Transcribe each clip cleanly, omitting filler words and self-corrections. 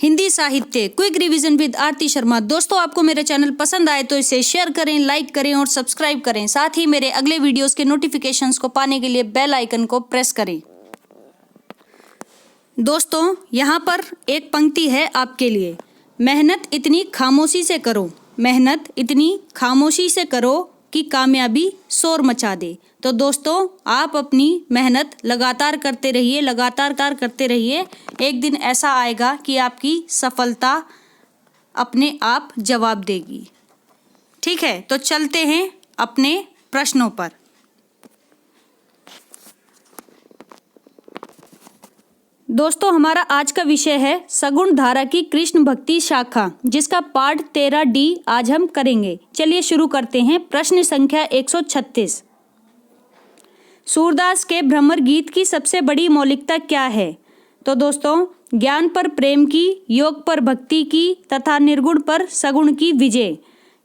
हिंदी साहित्य quick revision with आरती शर्मा। दोस्तों, आपको मेरा चैनल पसंद आए तो इसे शेयर करें, लाइक करें और सब्सक्राइब करें। साथ ही मेरे अगले वीडियोस के नोटिफिकेशंस को पाने के लिए बेल आइकन को प्रेस करें। दोस्तों, यहाँ पर एक पंक्ति है आपके लिए। मेहनत इतनी खामोशी से करो, मेहनत इतनी खामोशी से करो कि कामयाबी शोर मचा दे। तो दोस्तों, आप अपनी मेहनत लगातार करते रहिए, लगातार करते रहिए। एक दिन ऐसा आएगा कि आपकी सफलता अपने आप जवाब देगी। ठीक है, तो चलते हैं अपने प्रश्नों पर। दोस्तों, हमारा आज का विषय है सगुण धारा की कृष्ण भक्ति शाखा, जिसका पाठ 13D आज हम करेंगे। चलिए शुरू करते हैं। प्रश्न संख्या 136। सूरदास के भ्रमर गीत की सबसे बड़ी मौलिकता क्या है? तो दोस्तों, ज्ञान पर प्रेम की, योग पर भक्ति की तथा निर्गुण पर सगुण की विजय।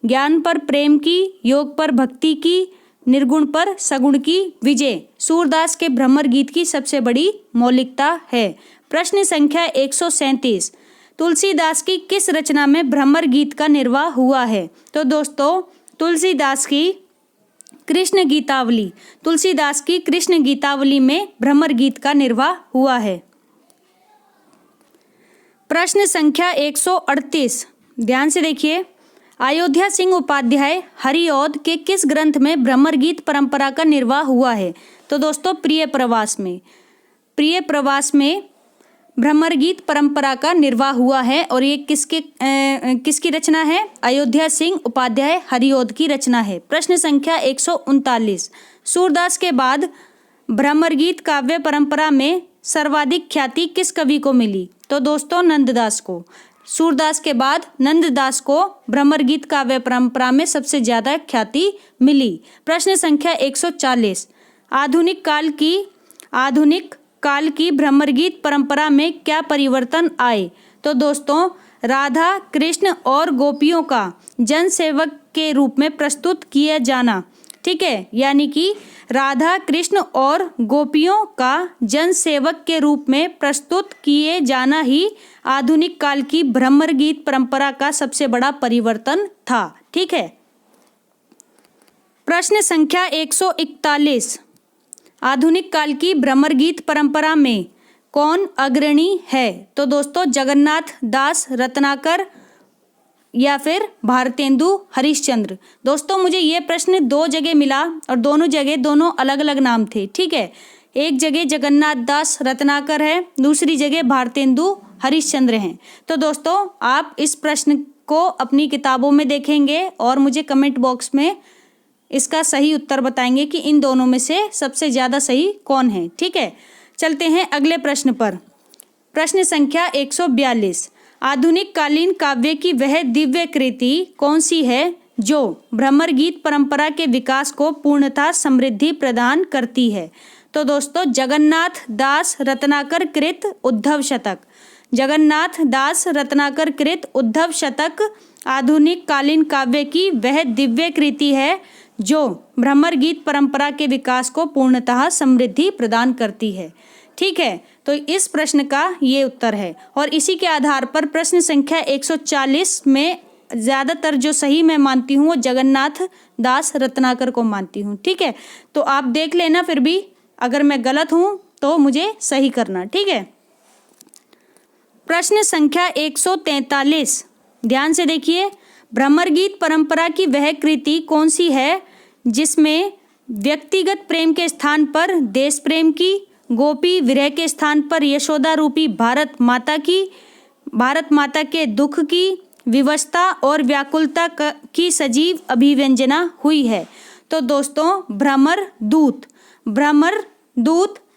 ज्ञान पर प्रेम की, योग पर भक्ति की, निर्गुण पर सगुण की विजय सूरदास के भ्रमर गीत की सबसे बड़ी मौलिकता है। प्रश्न संख्या 137। तुलसीदास की किस रचना में भ्रमर गीत का निर्वाह हुआ है? तो दोस्तों, तुलसीदास की कृष्ण गीतावली, तुलसीदास की कृष्ण गीतावली में भ्रमर गीत का निर्वाह हुआ है। प्रश्न संख्या 138, ध्यान से देखिए। अयोध्या सिंह उपाध्याय हरिऔध के किस ग्रंथ में भ्रमर गीत परंपरा का निर्वाह हुआ है? तो दोस्तों, प्रिय प्रवास में, प्रिय प्रवास में भ्रमर गीत परंपरा का निर्वाह हुआ है। और ये किसकी रचना है? अयोध्या सिंह उपाध्याय हरिऔध की रचना है। प्रश्न संख्या 139। सूरदास के बाद भ्रमर गीत काव्य परंपरा में सर्वाधिक ख्याति किस कवि को मिली? तो दोस्तों, नंददास को। सूरदास के बाद नंददास को भ्रमर गीत काव्य परंपरा में सबसे ज्यादा ख्याति मिली। प्रश्न संख्या 140। आधुनिक काल की भ्रमर गीत परंपरा में क्या परिवर्तन आए? तो दोस्तों, राधा कृष्ण और गोपियों का जन सेवक के रूप में प्रस्तुत किया जाना। ठीक है, यानी कि राधा कृष्ण और गोपियों का जन सेवक के रूप में प्रस्तुत किए जाना ही आधुनिक काल की भ्रमर गीत परंपरा का सबसे बड़ा परिवर्तन था। ठीक है। प्रश्न संख्या 141। आधुनिक काल की भ्रमर गीत परंपरा में कौन अग्रणी है? तो दोस्तों, जगन्नाथ दास रत्नाकर या फिर भारतेंदु हरिश्चंद्र। दोस्तों, मुझे ये प्रश्न दो जगह मिला और दोनों अलग अलग नाम थे। ठीक है, एक जगह जगन्नाथ दास रत्नाकर है, दूसरी जगह भारतेंदु हरिश्चंद्र हैं। तो दोस्तों, आप इस प्रश्न को अपनी किताबों में देखेंगे और मुझे कमेंट बॉक्स में इसका सही उत्तर बताएंगे कि इन दोनों में से सबसे ज़्यादा सही कौन है। ठीक है, चलते हैं अगले प्रश्न पर। प्रश्न संख्या 142। आधुनिक कालीन काव्य की वह दिव्य कृति कौन सी है जो भ्रमर गीत परंपरा के विकास को पूर्णतः समृद्धि प्रदान करती है? तो दोस्तों, जगन्नाथ दास रत्नाकर कृत उद्धव शतक। जगन्नाथ दास रत्नाकर कृत उद्धव शतक आधुनिक कालीन काव्य की वह दिव्य कृति है जो भ्रमर गीत परंपरा के विकास को पूर्णतः समृद्धि प्रदान करती है। ठीक है, तो इस प्रश्न का ये उत्तर है। और इसी के आधार पर प्रश्न संख्या 140 में ज़्यादातर जो सही मैं मानती हूँ वो जगन्नाथ दास रत्नाकर को मानती हूँ। ठीक है, तो आप देख लेना, फिर भी अगर मैं गलत हूँ तो मुझे सही करना। ठीक है। प्रश्न संख्या 143, ध्यान से देखिए। भ्रमर गीत परंपरा की वह कृति कौन सी है जिसमें व्यक्तिगत प्रेम के स्थान पर देश प्रेम की, गोपी विरह के स्थान पर यशोदा रूपी भारत माता के दुख की, विवशता और व्याकुलता की सजीव अभिव्यंजना हुई है? तो दोस्तों,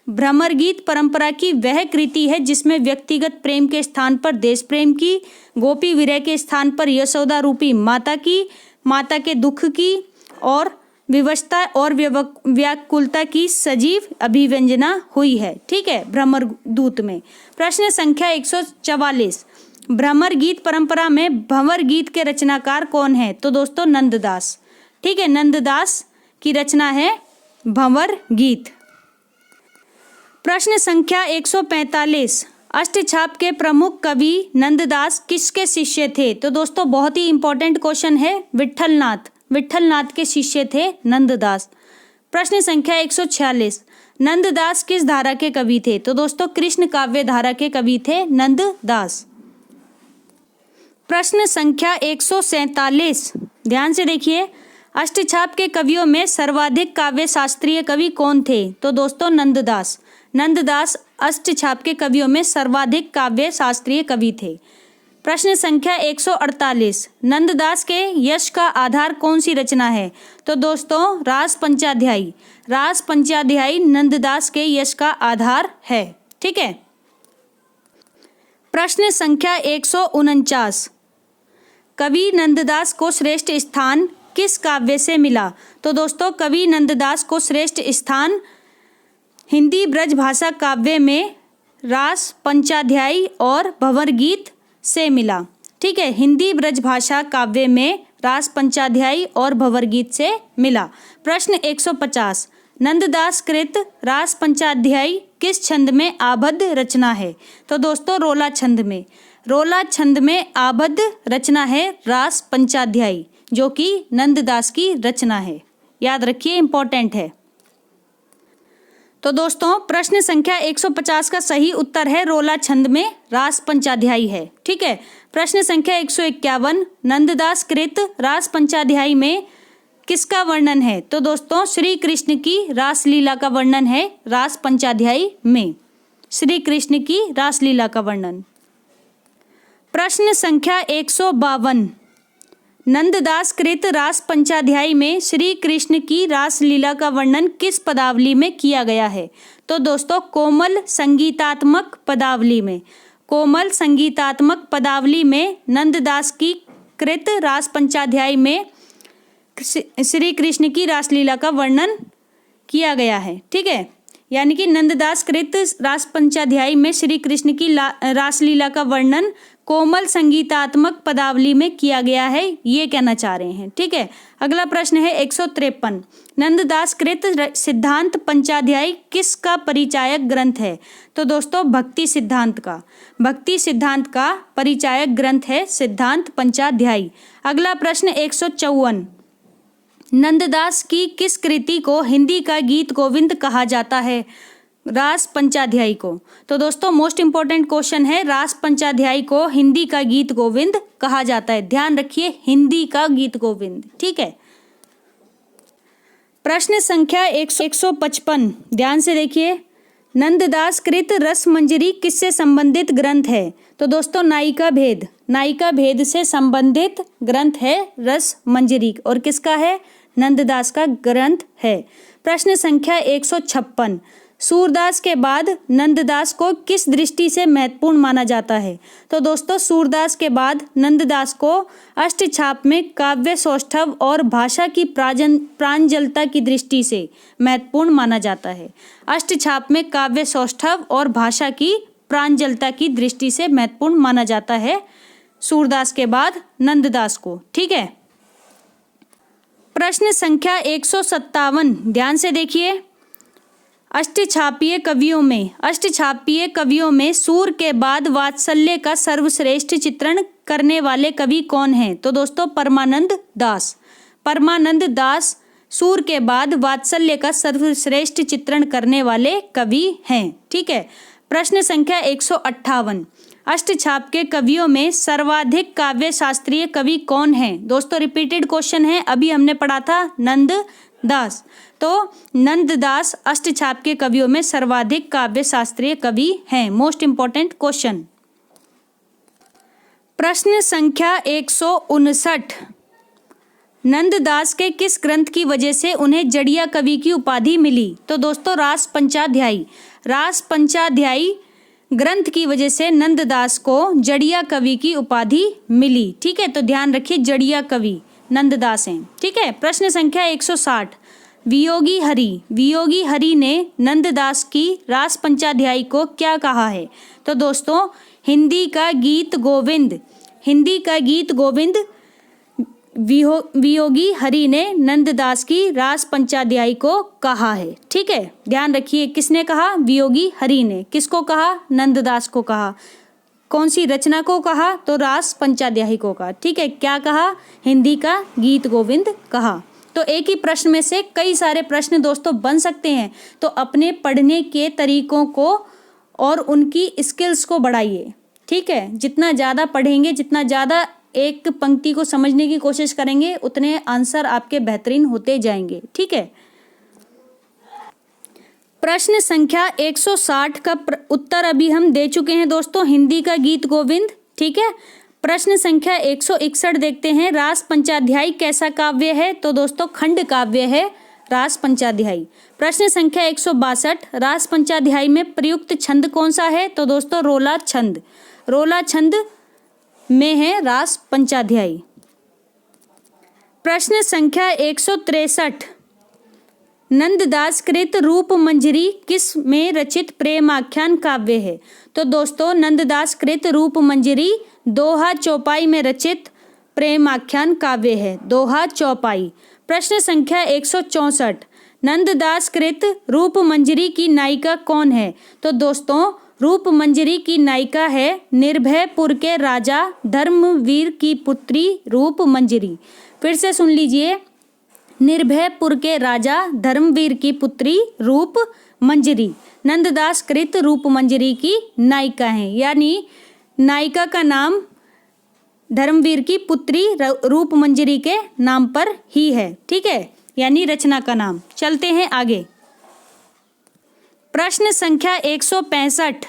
भ्रमर गीत परंपरा की वह कृति है जिसमें व्यक्तिगत प्रेम के स्थान पर देश प्रेम की, गोपी विरह के स्थान पर यशोदा रूपी माता के दुख की और विवशता और व्याकुलता की सजीव अभिव्यंजना हुई है। ठीक है, भ्रमर दूत में। प्रश्न संख्या 144। भ्रमर गीत परंपरा में भंवर गीत के रचनाकार कौन है? तो दोस्तों, नंददास। ठीक है, नंददास की रचना है भंवर गीत। प्रश्न संख्या 145। अष्टछाप के प्रमुख कवि नंददास किसके शिष्य थे? तो दोस्तों बहुत ही इंपॉर्टेंट क्वेश्चन है, विट्ठलनाथ के शिष्य थे नंददास। प्रश्न संख्या 146, नंददास किस धारा के कवि थे? तो दोस्तों कृष्ण काव्य धारा के कवि थे नंददास। प्रश्न संख्या 147, ध्यान से देखिए, अष्टछाप के कवियों में सर्वाधिक काव्य शास्त्रीय कवि कौन थे? तो दोस्तों नंददास अष्टछाप के कवियों में सर्वाधिक काव्य शास्त्रीय कवि थे। प्रश्न संख्या 148, नंददास के यश का आधार कौन सी रचना है? तो दोस्तों रास पंचाध्यायी नंददास के यश का आधार है। ठीक है। प्रश्न संख्या 149, कवि नंददास को श्रेष्ठ स्थान किस काव्य से मिला? तो दोस्तों कवि नंददास को श्रेष्ठ स्थान हिंदी ब्रज भाषा काव्य में रास पंचाध्यायी और भंवर गीत से मिला। ठीक है, हिंदी ब्रज भाषा काव्य में रास पंचाध्यायी और भंवर गीत से मिला। प्रश्न 150, नंददास कृत रास पंचाध्यायी किस छंद में आबद्ध रचना है? तो दोस्तों रोला छंद में आबद्ध रचना है रास पंचाध्यायी, जो कि नंददास की रचना है। याद रखिए, इंपॉर्टेंट है। तो दोस्तों प्रश्न संख्या 150 का सही उत्तर है रोला छंद में रास पंचाध्यायी है। ठीक है। प्रश्न संख्या 151, नंददास कृत रास पंचाध्यायी में किसका वर्णन है? तो दोस्तों श्री कृष्ण की रासलीला का वर्णन है रास पंचाध्यायी में, श्री कृष्ण की रासलीला का वर्णन। प्रश्न संख्या 152, नंददास कृत रास पंचाध्यायी में श्री कृष्ण की रासलीला का वर्णन किस पदावली में किया गया है? तो दोस्तों कोमल संगीतात्मक पदावली में नंददास की कृत रास पंचाध्यायी में श्री कृष्ण की रासलीला का वर्णन किया गया है। ठीक है, यानी कि नंददास कृत रास पंचाध्यायी में श्री कृष्ण की रासलीला का वर्णन कोमल संगीतात्मक पदावली में किया गया है, ये कहना चाह रहे हैं। ठीक है। अगला प्रश्न है 153, नंददास कृत सिद्धांत पंचाध्यायी किसका परिचायक ग्रंथ है? तो दोस्तों भक्ति सिद्धांत का परिचायक ग्रंथ है सिद्धांत पंचाध्यायी। अगला प्रश्न 154, नंददास की किस कृति को हिंदी का गीत गोविंद कहा जाता है? रास पंचाध्यायी को। तो दोस्तों मोस्ट इंपॉर्टेंट क्वेश्चन है, रास पंचाध्यायी को हिंदी का गीत गोविंद कहा जाता है। ध्यान रखिए, हिंदी का गीत गोविंद। ठीक है। प्रश्न संख्या 155, ध्यान से देखिए, नंददास कृत रस मंजरी किससे संबंधित ग्रंथ है? तो दोस्तों नायिका भेद से संबंधित ग्रंथ है रस मंजरी, और किसका है? नंददास का ग्रंथ है। प्रश्न संख्या 156, सूरदास के बाद नंददास को किस दृष्टि से महत्वपूर्ण माना जाता है? तो दोस्तों सूरदास के बाद नंददास को अष्टछाप में काव्य सौष्ठव और भाषा की प्रांजलता की दृष्टि से महत्वपूर्ण माना जाता है। अष्टछाप में काव्य सौष्ठव और भाषा की प्रांजलता की दृष्टि से महत्वपूर्ण माना जाता है सूरदास के बाद नंददास को। ठीक है। प्रश्न संख्या 157, ध्यान से देखिए, अष्टछापीय कवियों में सूर के बाद वात्सल्य का सर्वश्रेष्ठ चित्रण करने वाले कवि कौन हैं? तो दोस्तों परमानंद दास सूर के बाद वात्सल्य का सर्वश्रेष्ठ चित्रण करने वाले कवि हैं। ठीक है। प्रश्न संख्या 158, अष्टछाप के कवियों में सर्वाधिक काव्य शास्त्रीय कवि कौन है? दोस्तों रिपीटेड क्वेश्चन है, अभी हमने पढ़ा था नंददास, तो नंददास अष्टछाप के कवियों में सर्वाधिक काव्य शास्त्रीय कवि हैं। Most important question. प्रश्न संख्या 159, नंददास के किस ग्रंथ की वजह से उन्हें जड़िया कवि की उपाधि मिली? तो दोस्तों रास पंचाध्यायी ग्रंथ की वजह से नंददास को जड़िया कवि की उपाधि मिली। ठीक है, तो ध्यान रखिए, जड़िया कवि नंददास हैं। ठीक है। प्रश्न संख्या 160, वियोगी हरि ने नंददास की रास पंचाध्यायी को क्या कहा है? तो दोस्तों हिंदी का गीत गोविंद वियोगी हरि ने नंददास की रास पंचाध्यायी को कहा है। ठीक है, ध्यान रखिए, किसने कहा? वियोगी हरि ने। किसको कहा? नंददास को कहा। कौन सी रचना को कहा? तो रास पंचाध्यायी को कहा। ठीक है, क्या कहा? हिंदी का गीत गोविंद कहा। तो एक ही प्रश्न में से कई सारे प्रश्न दोस्तों बन सकते हैं, तो अपने पढ़ने के तरीकों को और उनकी स्किल्स को बढ़ाइए। ठीक है, जितना ज़्यादा पढ़ेंगे, जितना ज़्यादा एक पंक्ति को समझने की कोशिश करेंगे, उतने आंसर आपके बेहतरीन होते जाएंगे। ठीक है, प्रश्न संख्या 160 का उत्तर अभी हम दे चुके हैं दोस्तों, हिंदी का गीत गोविंद। ठीक है, प्रश्न संख्या 161 देखते हैं, रास पंचाध्यायी कैसा काव्य है? तो दोस्तों खंड काव्य है रास पंचाध्यायी। प्रश्न संख्या 162, रास पंचाध्यायी में प्रयुक्त छंद कौन सा है? तो दोस्तों रोला छंद। रोला छंद में है रास पंचाध्यायी। प्रश्न संख्या 163, नंददास कृत रूप मंजरी किस में रचित प्रेम आख्यान काव्य है? तो दोस्तों नंददास कृत रूप मंजरी दोहा चौपाई में रचित प्रेम आख्यान काव्य है, दोहा चौपाई। प्रश्न संख्या 164, नंददास कृत रूप मंजरी की नायिका कौन है? तो दोस्तों रूप मंजरी की नायिका है निर्भयपुर के राजा धर्मवीर की पुत्री रूप मंजरी। फिर से सुन लीजिए, निर्भयपुर के राजा धर्मवीर की पुत्री रूप मंजरी नंददास कृत रूप मंजरी की नायिका है, यानी नायिका का नाम धर्मवीर की पुत्री रूप मंजरी के नाम पर ही है। ठीक है, यानी रचना का नाम। चलते हैं आगे। प्रश्न संख्या 165,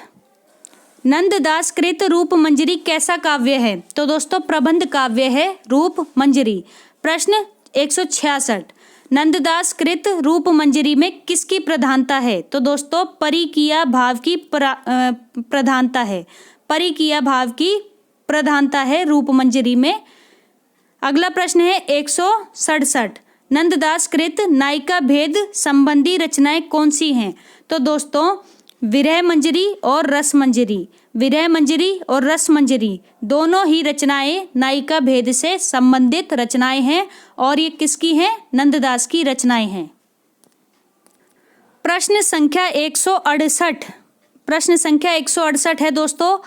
नंददास कृत रूप मंजरी कैसा काव्य है? तो दोस्तों प्रबंध काव्य है रूप मंजरी। प्रश्न 166, नंददास कृत रूप मंजरी में किसकी प्रधानता है? तो दोस्तों परिकिया भाव की प्रधानता है। परिकिया भाव की प्रधानता है रूप मंजरी में। अगला प्रश्न है 167, नंददास कृत नायिका भेद संबंधी रचनाएं कौन सी हैं? तो दोस्तों विरह मंजरी और रस मंजरी। विरह मंजरी और रस मंजरी दोनों ही रचनाएं नायिका भेद से संबंधित रचनाएं हैं, और ये किसकी हैं? नंददास की रचनाएं हैं। प्रश्न संख्या 168, प्रश्न संख्या 168 है दोस्तों,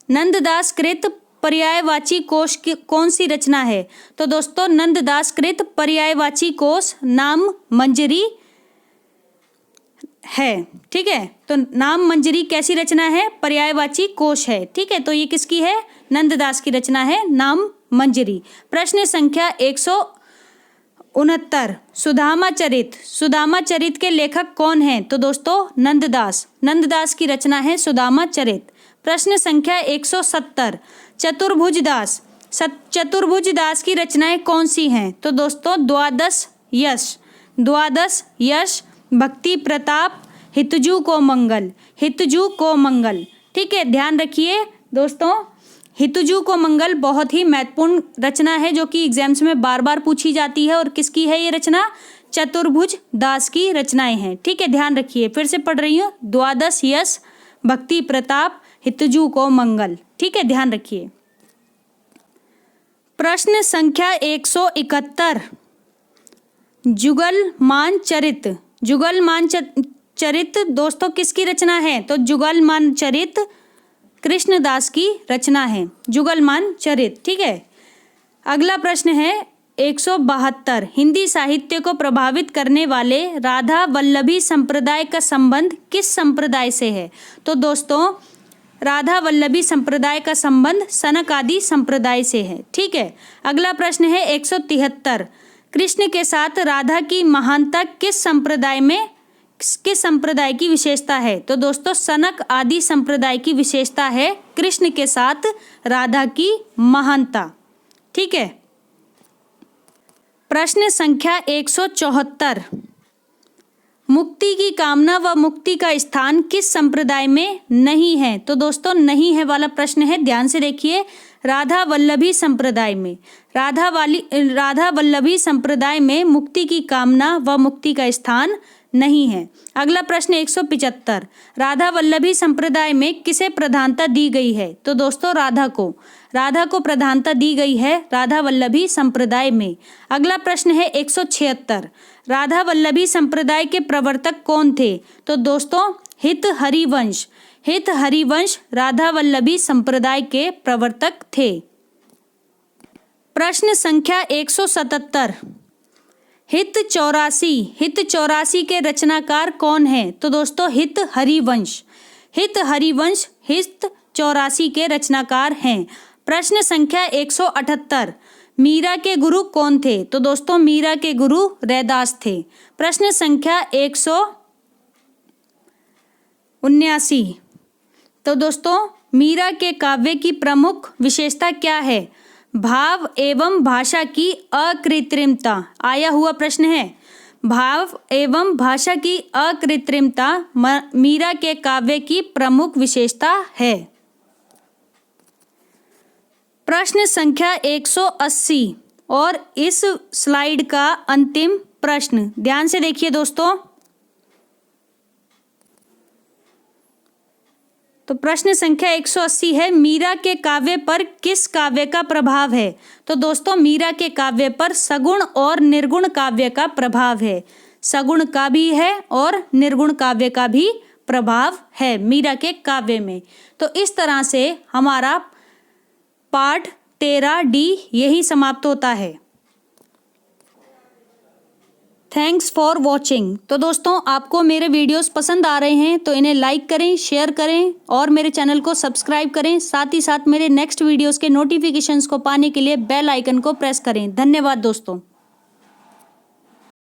नंददास कृत पर्यायवाची कोश की कौन सी रचना है? तो दोस्तों नंददास कृत पर्यायवाची कोश नाम मंजरी है। ठीक है, तो नाम मंजरी कैसी रचना है? पर्यायवाची कोश है। ठीक है, तो ये किसकी है? नंददास की रचना है नाम मंजरी। प्रश्न संख्या 169, सुदामा चरित। सुदामा चरित के लेखक कौन हैं? तो दोस्तों नंददास। नंददास की रचना है सुदामा चरित। प्रश्न संख्या 170, चतुर्भुज दास। चतुर्भुज दास की रचनाएं कौन सी हैं? तो दोस्तों द्वादश यश। द्वादश यश, भक्ति प्रताप, हितजू को मंगल। हितजू को मंगल। ठीक है, ध्यान रखिए दोस्तों, हितजू को मंगल बहुत ही महत्वपूर्ण रचना है जो कि एग्जाम्स में बार बार पूछी जाती है। और किसकी है ये रचना? चतुर्भुज दास की रचनाएं हैं। ठीक है, ध्यान रखिए, फिर से पढ़ रही हूँ, द्वादश यश, भक्ति प्रताप, हितजू को मंगल। ठीक है, ध्यान रखिए। प्रश्न संख्या 171, जुगलमान चरित। जुगलमान चरित दोस्तों किसकी रचना है? तो जुगलमान चरित कृष्णदास की रचना है, जुगलमान चरित। ठीक है, अगला प्रश्न है 172, हिंदी साहित्य को प्रभावित करने वाले राधा वल्लभी संप्रदाय का संबंध किस संप्रदाय से है? तो दोस्तों राधा वल्लभी संप्रदाय का संबंध सनक आदि संप्रदाय से है। ठीक है, अगला प्रश्न है 173, कृष्ण के साथ राधा की महानता किस संप्रदाय की विशेषता है? तो दोस्तों सनक आदि संप्रदाय की विशेषता है कृष्ण के साथ राधा की महानता। ठीक है, प्रश्न संख्या 174, मुक्ति की कामना व मुक्ति का स्थान किस संप्रदाय में नहीं है? तो दोस्तों नहीं है वाला प्रश्न है, ध्यान से देखिए, राधा वल्लभी संप्रदाय में। राधा वल्लभी संप्रदाय में मुक्ति की कामना व मुक्ति का स्थान नहीं है। अगला प्रश्न 175, राधा वल्लभी संप्रदाय में किसे प्रधानता दी गई है? तो दोस्तों राधा को प्रधानता दी गई है राधा वल्लभी संप्रदाय में। अगला प्रश्न है 176, राधा वल्लभी संप्रदाय के प्रवर्तक कौन थे? तो दोस्तों हित हरिवंश राधा वल्लभी संप्रदाय के प्रवर्तक थे। प्रश्न संख्या 177, हित चौरासी के रचनाकार कौन है? तो दोस्तों हित हरिवंश हित चौरासी के रचनाकार हैं। प्रश्न संख्या 178, मीरा के गुरु कौन थे? तो दोस्तों मीरा के गुरु रैदास थे। प्रश्न संख्या 179, तो दोस्तों मीरा के काव्य की प्रमुख विशेषता क्या है? भाव एवं भाषा की अकृत्रिमता। आया हुआ प्रश्न है। भाव एवं भाषा की अकृत्रिमता मीरा के काव्य की प्रमुख विशेषता है। प्रश्न संख्या 180 और इस स्लाइड का अंतिम प्रश्न, ध्यान से देखिए दोस्तों। तो प्रश्न संख्या 180 है, मीरा के काव्य पर किस काव्य का प्रभाव है? तो दोस्तों मीरा के काव्य पर सगुण और निर्गुण काव्य का प्रभाव है। सगुण का भी है और निर्गुण काव्य का भी प्रभाव है मीरा के काव्य में। तो इस तरह से हमारा पाठ 13D यही समाप्त होता है। Thanks for watching. तो दोस्तों आपको मेरे वीडियोस पसंद आ रहे हैं तो इन्हें लाइक करें, शेयर करें और मेरे चैनल को सब्सक्राइब करें। साथ ही साथ मेरे नेक्स्ट वीडियोस के नोटिफिकेशंस को पाने के लिए बेल आइकन को प्रेस करें। धन्यवाद दोस्तों।